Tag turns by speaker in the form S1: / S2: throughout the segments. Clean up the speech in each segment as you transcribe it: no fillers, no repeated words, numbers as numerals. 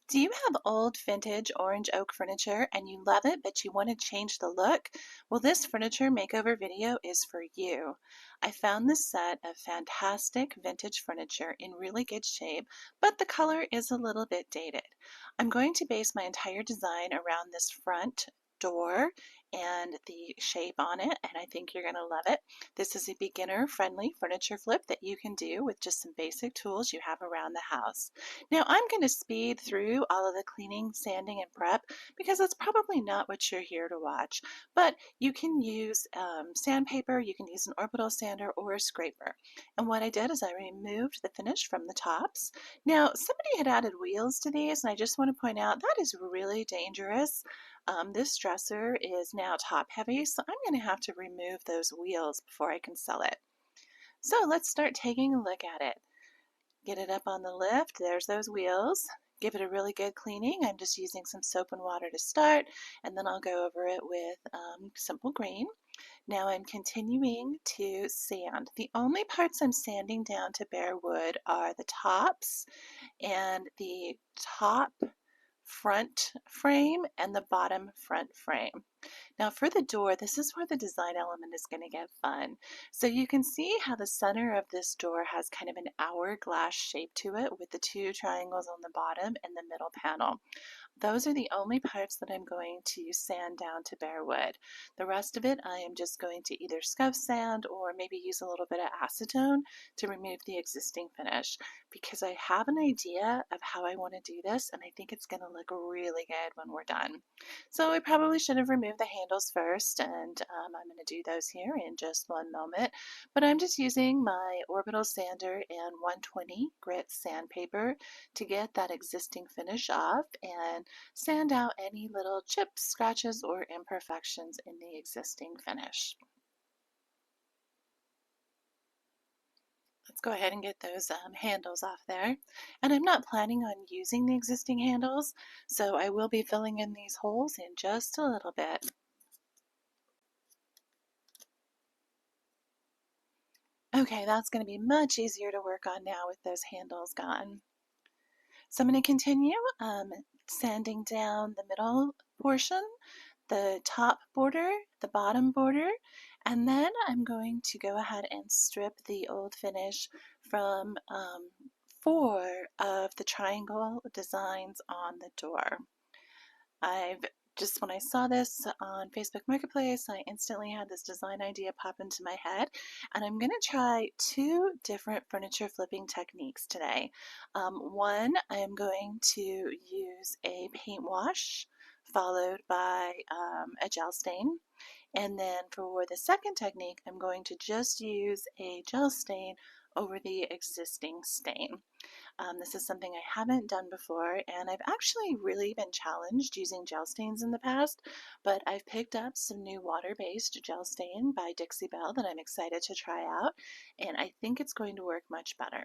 S1: Do you have old vintage orange oak furniture and you love it, but you want to change the look? Well, this furniture makeover video is for you. I found this set of fantastic vintage furniture in really good shape, but the color is a little bit dated. I'm going to base my entire design around this front door and the shape on it, and I think you're going to love it. This is a beginner-friendly furniture flip that you can do with just some basic tools you have around the house. Now I'm going to speed through all of the cleaning, sanding, and prep because that's probably not what you're here to watch. But you can use sandpaper, you can use an orbital sander or a scraper. And what I did is I removed the finish from the tops. Now somebody had added wheels to these, and I just want to point out that is really dangerous. This dresser is now top heavy, so I'm going to have to remove those wheels before I can sell it. So let's start taking a look at it. Get it up on the lift. There's those wheels. Give it a really good cleaning. I'm just using some soap and water to start, and then I'll go over it with simple green. Now I'm continuing to sand. The only parts I'm sanding down to bare wood are the tops and the top front frame and the bottom front frame. Now for the door, this is where the design element is going to get fun. So you can see how the center of this door has kind of an hourglass shape to it with the two triangles on the bottom and the middle panel. Those are the only parts that I'm going to sand down to bare wood. The rest of it I am just going to either scuff sand or maybe use a little bit of acetone to remove the existing finish because I have an idea of how I want to do this, and I think it's going to look really good when we're done. So I probably should have removed the handles first, and I'm going to do those here in just one moment. But I'm just using my orbital sander and 120 grit sandpaper to get that existing finish off and sand out any little chips, scratches, or imperfections in the existing finish. Let's go ahead and get those handles off there. And I'm not planning on using the existing handles, so I will be filling in these holes in just a little bit. Okay, that's going to be much easier to work on now with those handles gone. So I'm going to continue sanding down the middle portion, the top border, the bottom border, and then I'm going to go ahead and strip the old finish from 4 of the triangle designs on the door. When I saw this on Facebook Marketplace, I instantly had this design idea pop into my head, and I'm going to try 2 different furniture flipping techniques today. One, I am going to use a paint wash followed by a gel stain. And then for the second technique, I'm going to just use a gel stain over the existing stain. This is something I haven't done before, and I've actually really been challenged using gel stains in the past, but I've picked up some new water-based gel stain by Dixie Belle that I'm excited to try out, and I think it's going to work much better.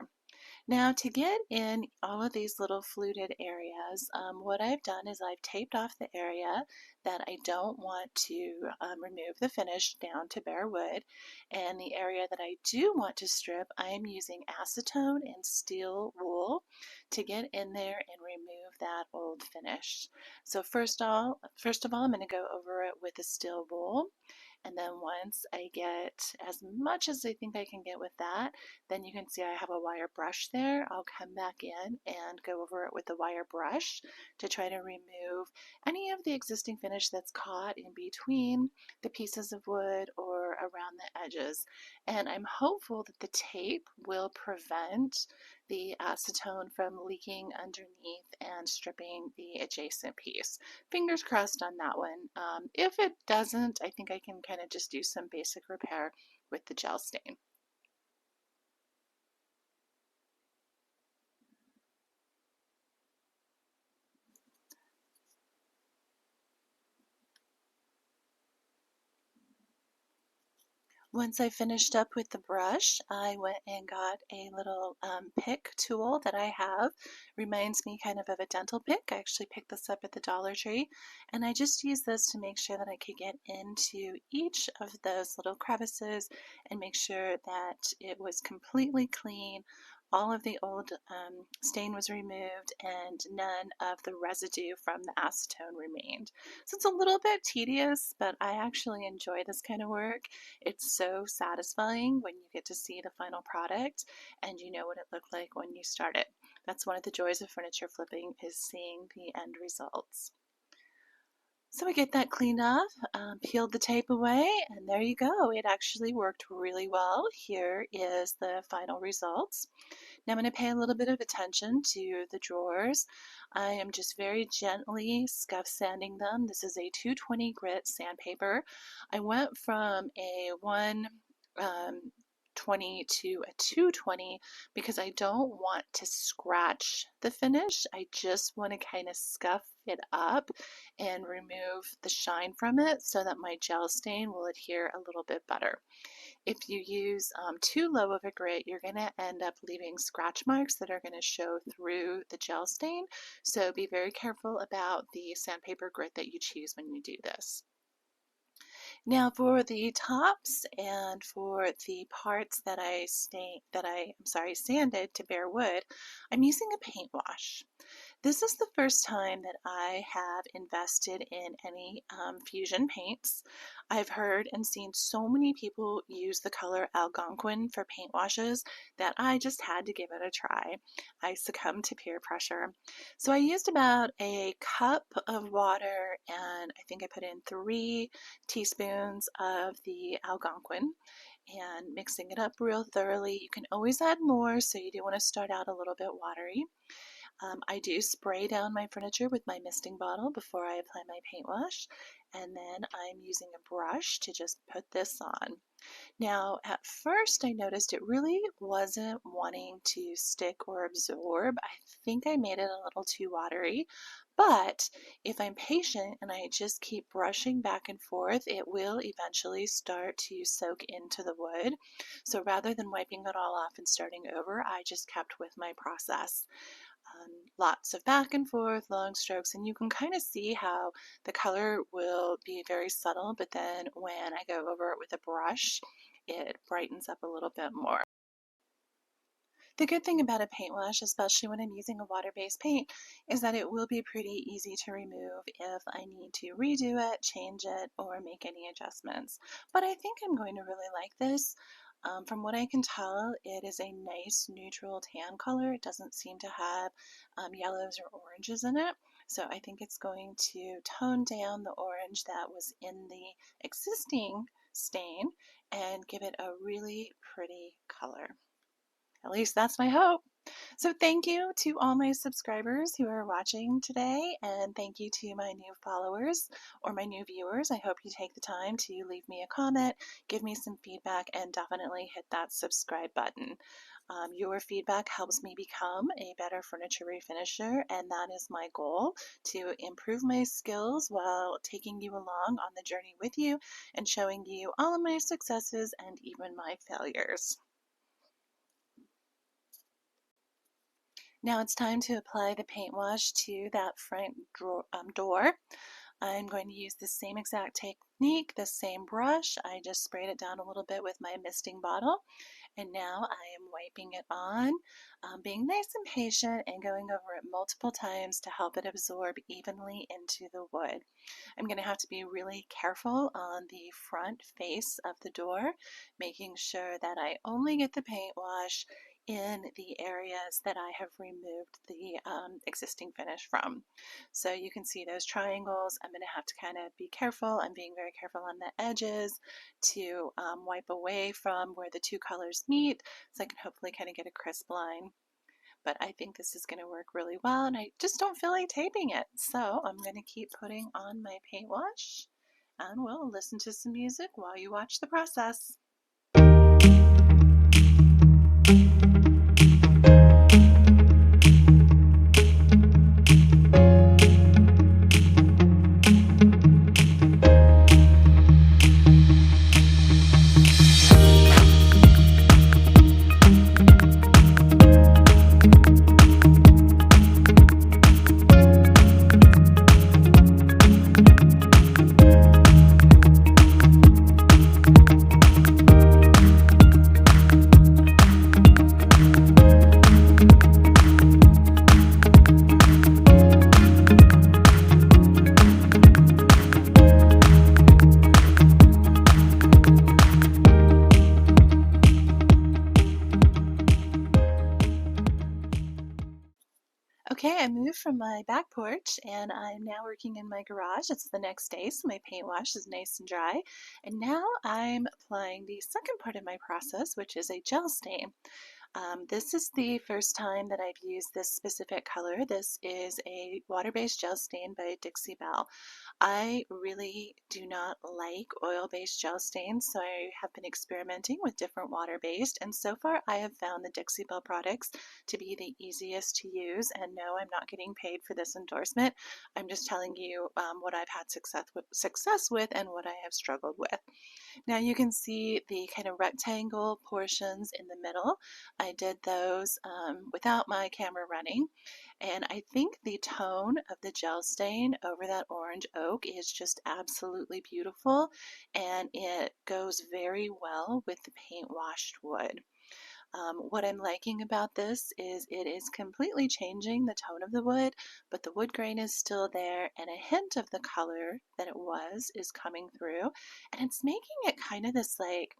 S1: Now to get in all of these little fluted areas, what I've done is I've taped off the area that I don't want to remove the finish down to bare wood, and the area that I do want to strip, I am using acetone and steel wool to get in there and remove that old finish. So first of all, I'm going to go over it with the steel wool. And then once I get as much as I think I can get with that, then you can see I have a wire brush there. I'll come back in and go over it with the wire brush to try to remove any of the existing finish that's caught in between the pieces of wood or around the edges. And I'm hopeful that the tape will prevent the acetone from leaking underneath and stripping the adjacent piece. Fingers crossed on that one. If it doesn't, I think I can kind of just do some basic repair with the gel stain. Once I finished up with the brush, I went and got a little pick tool that I have. Reminds me kind of a dental pick. I actually picked this up at the Dollar Tree, and I just used this to make sure that I could get into each of those little crevices and make sure that it was completely clean all of the old stain was removed and none of the residue from the acetone remained. So it's a little bit tedious, but I actually enjoy this kind of work. It's so satisfying when you get to see the final product and you know what it looked like when you start it. That's one of the joys of furniture flipping, is seeing the end results. So we get that cleaned off, peeled the tape away, and there you go. It actually worked really well. Here is the final results. Now I'm going to pay a little bit of attention to the drawers. I am just very gently scuff sanding them. This is a 220 grit sandpaper. I went from a 120 to a 220 because I don't want to scratch the finish. I just want to kind of scuff it up and remove the shine from it so that my gel stain will adhere a little bit better. If you use too low of a grit, you're going to end up leaving scratch marks that are going to show through the gel stain. So be very careful about the sandpaper grit that you choose when you do this. Now for the tops and for the parts that I sanded to bare wood, I'm using a paint wash. This is the first time that I have invested in any fusion paints. I've heard and seen so many people use the color Algonquin for paint washes that I just had to give it a try. I succumbed to peer pressure. So I used about a cup of water and I think I put in 3 teaspoons of the Algonquin and mixing it up real thoroughly. You can always add more, so you do want to start out a little bit watery. I do spray down my furniture with my misting bottle before I apply my paint wash, and then I'm using a brush to just put this on. Now, at first I noticed it really wasn't wanting to stick or absorb. I think I made it a little too watery, but if I'm patient and I just keep brushing back and forth, it will eventually start to soak into the wood. So rather than wiping it all off and starting over, I just kept with my process. Lots of back and forth, long strokes, and you can kind of see how the color will be very subtle, but then when I go over it with a brush, it brightens up a little bit more. The good thing about a paint wash, especially when I'm using a water-based paint, is that it will be pretty easy to remove if I need to redo it, change it, or make any adjustments. But I think I'm going to really like this. From what I can tell, it is a nice neutral tan color. It doesn't seem to have yellows or oranges in it. So I think it's going to tone down the orange that was in the existing stain and give it a really pretty color. At least that's my hope. So thank you to all my subscribers who are watching today, and thank you to my new followers or my new viewers. I hope you take the time to leave me a comment, give me some feedback, and definitely hit that subscribe button. Your feedback helps me become a better furniture refinisher, and that is my goal, to improve my skills while taking you along on the journey with you and showing you all of my successes and even my failures. Now it's time to apply the paint wash to that front door. I'm going to use the same exact technique, the same brush. I just sprayed it down a little bit with my misting bottle. And now I am wiping it on, being nice and patient and going over it multiple times to help it absorb evenly into the wood. I'm going to have to be really careful on the front face of the door, making sure that I only get the paint wash in the areas that I have removed the existing finish from. So you can see those triangles. I'm going to have to kind of be careful. I'm being very careful on the edges to wipe away from where the two colors meet so I can hopefully kind of get a crisp line. But I think this is going to work really well, and I just don't feel like taping it. So I'm going to keep putting on my paint wash, and we'll listen to some music while you watch the process. Okay, I moved from my back porch and I'm now working in my garage. It's the next day, so my paint wash is nice and dry. And now I'm applying the second part of my process, which is a gel stain. This is the first time that I've used this specific color. This is a water-based gel stain by Dixie Belle. I really do not like oil-based gel stains, so I have been experimenting with different water-based, and so far I have found the Dixie Belle products to be the easiest to use. And no, I'm not getting paid for this endorsement. I'm just telling you what I've had success with and what I have struggled with. Now you can see the kind of rectangle portions in the middle. I did those without my camera running, and I think the tone of the gel stain over that orange oak is just absolutely beautiful, and it goes very well with the paint washed wood. What I'm liking about this is it is completely changing the tone of the wood, but the wood grain is still there, and a hint of the color that it was is coming through, and it's making it kind of this like,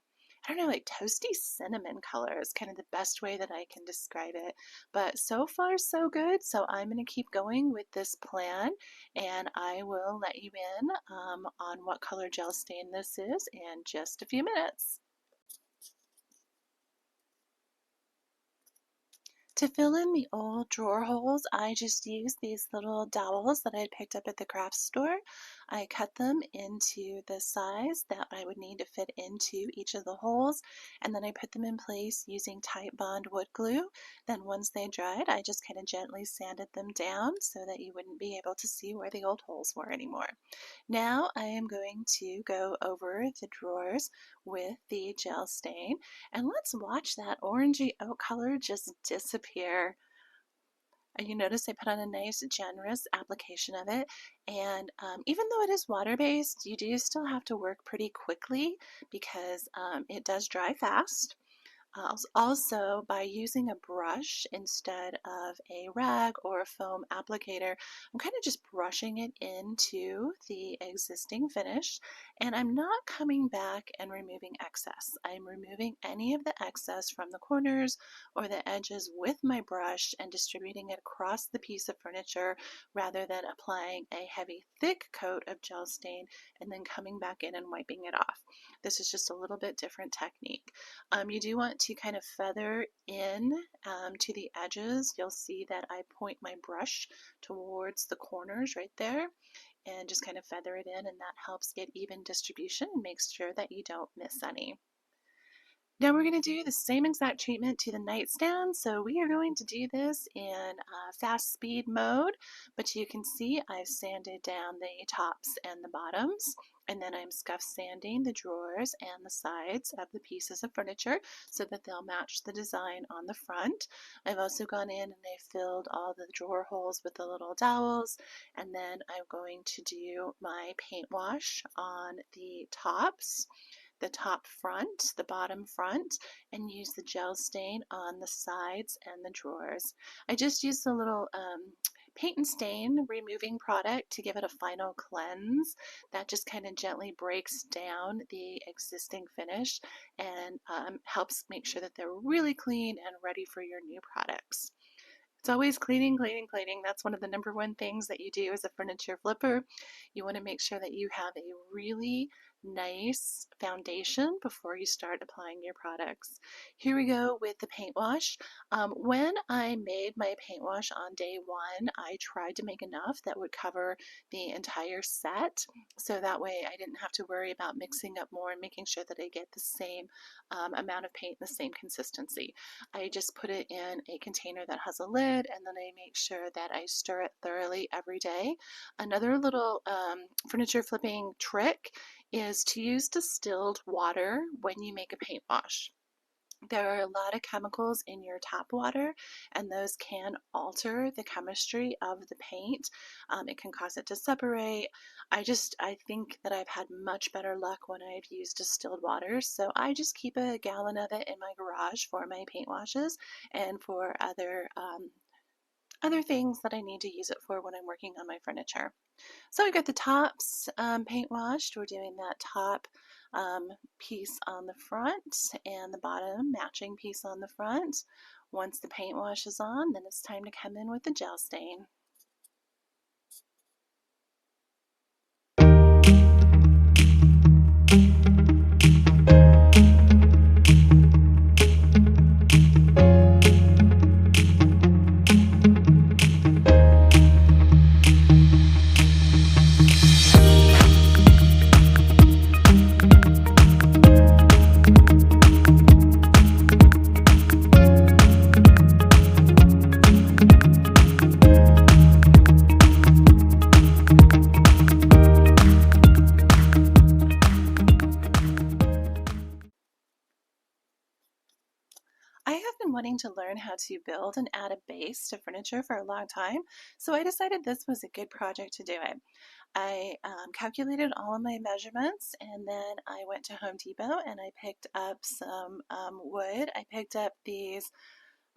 S1: I don't know, like toasty cinnamon color is kind of the best way that I can describe it. But so far, so good. So I'm going to keep going with this plan, and I will let you in on what color gel stain this is in just a few minutes. To fill in the old drawer holes, I just used these little dowels that I had picked up at the craft store. I cut them into the size that I would need to fit into each of the holes, and then I put them in place using Titebond wood glue. Then once they dried, I just kind of gently sanded them down so that you wouldn't be able to see where the old holes were anymore. Now I am going to go over the drawers with the gel stain, and let's watch that orangey oak color just disappear. And you notice I put on a nice generous application of it, and even though it is water-based, you do still have to work pretty quickly because it does dry fast. Also, by using a brush instead of a rag or a foam applicator, I'm kind of just brushing it into the existing finish, and I'm not coming back and removing excess. I'm removing any of the excess from the corners or the edges with my brush and distributing it across the piece of furniture rather than applying a heavy, thick coat of gel stain and then coming back in and wiping it off. This is just a little bit different technique. You do want to kind of feather in to the edges. You'll see that I point my brush towards the corners right there and just kind of feather it in, and that helps get even distribution and makes sure that you don't miss any. Now we're going to do the same exact treatment to the nightstand. So we are going to do this in fast speed mode, but you can see I've sanded down the tops and the bottoms, and then I'm scuff sanding the drawers and the sides of the pieces of furniture so that they'll match the design on the front. I've also gone in and I filled all the drawer holes with the little dowels, and then I'm going to do my paint wash on the tops, the top front, the bottom front, and use the gel stain on the sides and the drawers. I just used a little paint and stain removing product to give it a final cleanse that just kind of gently breaks down the existing finish and helps make sure that they're really clean and ready for your new products. It's always cleaning, cleaning, cleaning. That's one of the number one things that you do as a furniture flipper. You want to make sure that you have a really nice foundation before you start applying your products. Here we go with the paint wash. When I made my paint wash on day one, I tried to make enough that would cover the entire set, so that way I didn't have to worry about mixing up more and making sure that I get the same amount of paint, the same consistency. I just put it in a container that has a lid, and then I make sure that I stir it thoroughly every day. Another little furniture flipping trick is to use distilled water when you make a paint wash. There are a lot of chemicals in your tap water, and those can alter the chemistry of the paint. It can cause it to separate. I think that I've had much better luck when I've used distilled water, so I just keep a gallon of it in my garage for my paint washes and for other things that I need to use it for when I'm working on my furniture. So we got the tops paint washed. We're doing that top piece on the front and the bottom matching piece on the front. Once the paint wash is on, then it's time to come in with the gel stain. I have been wanting to learn how to build and add a base to furniture for a long time, so I decided this was a good project to do it. I calculated all of my measurements, and then I went to Home Depot and I picked up some wood. I picked up these,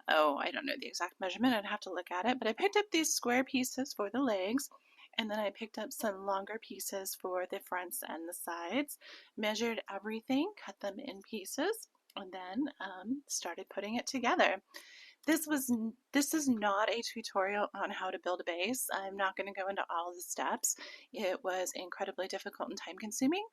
S1: oh, I don't know the exact measurement, I'd have to look at it, but I picked up these square pieces for the legs, and then I picked up some longer pieces for the fronts and the sides, measured everything, cut them in pieces, and then started putting it together. This is not a tutorial on how to build a base. I'm not going to go into all the steps. It was incredibly difficult and time consuming,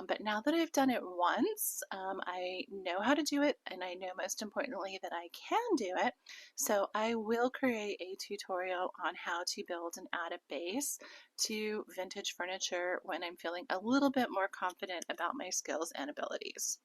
S1: but now that I've done it once, I know how to do it, and I know most importantly that I can do it. So I will create a tutorial on how to build and add a base to vintage furniture when I'm feeling a little bit more confident about my skills and abilities.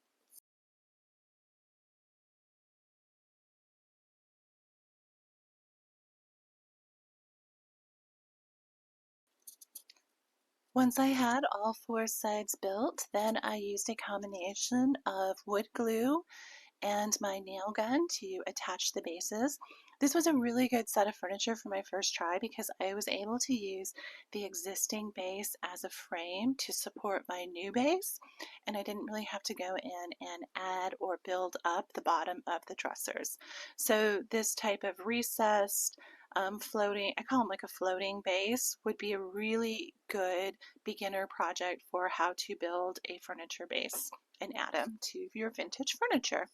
S1: Once I had all four sides built, then I used a combination of wood glue and my nail gun to attach the bases. This was a really good set of furniture for my first try because I was able to use the existing base as a frame to support my new base, and I didn't really have to go in and add or build up the bottom of the dressers. So this type of recessed floating, I call them like a floating base, would be a really good beginner project for how to build a furniture base and add them to your vintage furniture.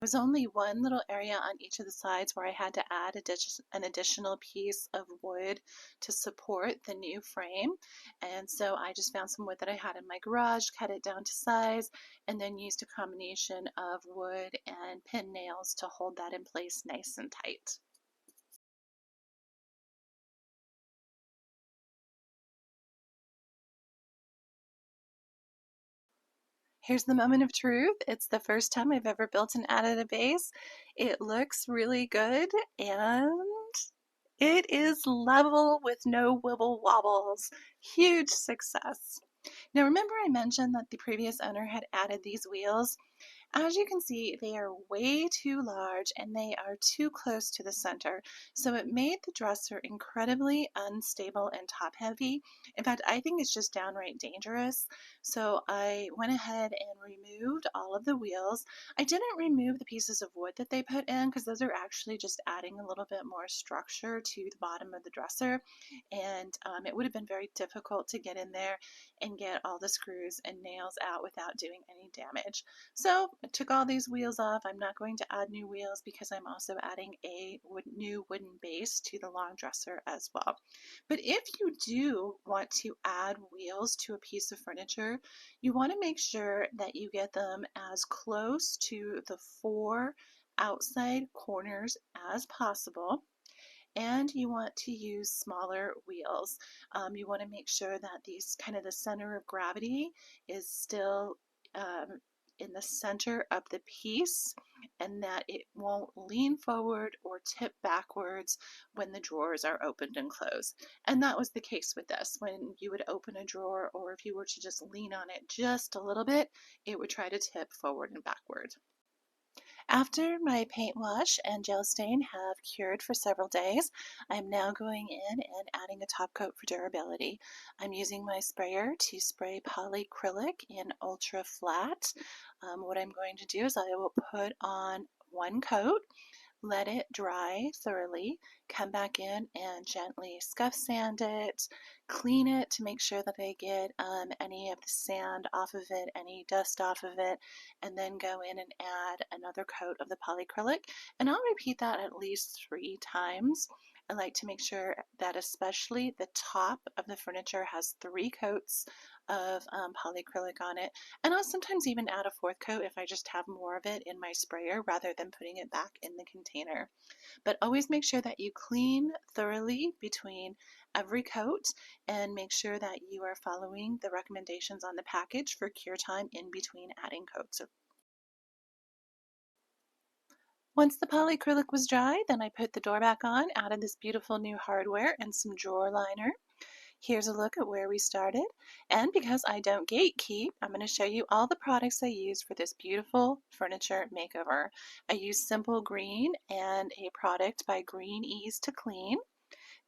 S1: There was only one little area on each of the sides where I had to add an additional piece of wood to support the new frame. And so I just found some wood that I had in my garage, cut it down to size, and then used a combination of wood and pin nails to hold that in place nice and tight. Here's the moment of truth. It's the first time I've ever built and added a base. It looks really good, and it is level with no wibble wobbles. Huge success. Now remember I mentioned that the previous owner had added these wheels? As you can see, they are way too large and they are too close to the center, so it made the dresser incredibly unstable and top heavy. In fact, I think it's just downright dangerous. So I went ahead and removed all of the wheels. I didn't remove the pieces of wood that they put in because those are actually just adding a little bit more structure to the bottom of the dresser, and it would have been very difficult to get in there and get all the screws and nails out without doing any damage. So I took all these wheels off. I'm not going to add new wheels because I'm also adding a new wooden base to the long dresser as well. But if you do want to add wheels to a piece of furniture, you want to make sure that you get them as close to the four outside corners as possible, and you want to use smaller wheels. You want to make sure that these kind of the center of gravity is still in the center of the piece, and that it won't lean forward or tip backwards when the drawers are opened and closed. And that was the case with this. When you would open a drawer, or if you were to just lean on it just a little bit, it would try to tip forward and backward. After my paint wash and gel stain have cured for several days, I'm now going in and adding a top coat for durability. I'm using my sprayer to spray polycrylic in ultra flat. What I'm going to do is I will put on one coat. let it dry thoroughly, come back in and gently scuff sand it, clean it to make sure that I get any of the sand off of it, any dust off of it, and then go in and add another coat of the polycrylic. And I'll repeat that at least 3 times. I like to make sure that especially the top of the furniture has 3 coats of polycrylic on it. And I'll sometimes even add a 4th coat if I just have more of it in my sprayer rather than putting it back in the container. But always make sure that you clean thoroughly between every coat and make sure that you are following the recommendations on the package for cure time in between adding coats. Once the polycrylic was dry, then I put the door back on, added this beautiful new hardware and some drawer liner. Here's a look at where we started. And because I don't gatekeep, I'm going to show you all the products I used for this beautiful furniture makeover. I used Simple Green and a product by Green Ease to Clean.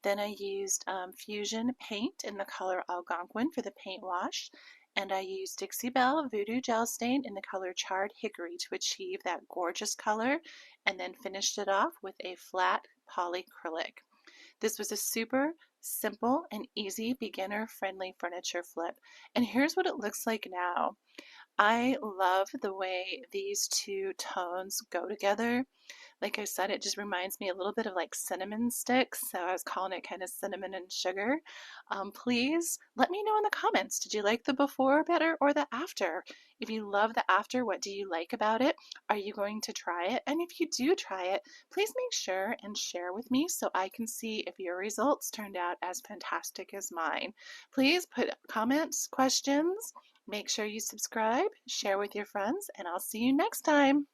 S1: Then I used Fusion paint in the color Algonquin for the paint wash. And I used Dixie Belle Voodoo Gel Stain in the color Charred Hickory to achieve that gorgeous color, and then finished it off with a flat polycrylic. This was a super simple and easy beginner-friendly furniture flip. And here's what it looks like now. I love the way these two tones go together. Like I said, it just reminds me a little bit of like cinnamon sticks, so I was calling it kind of cinnamon and sugar. Please let me know in the comments, did you like the before better or the after? If you love the after, what do you like about it? Are you going to try it? And if you do try it, please make sure and share with me so I can see if your results turned out as fantastic as mine. Please put comments, questions, make sure you subscribe, share with your friends, and I'll see you next time.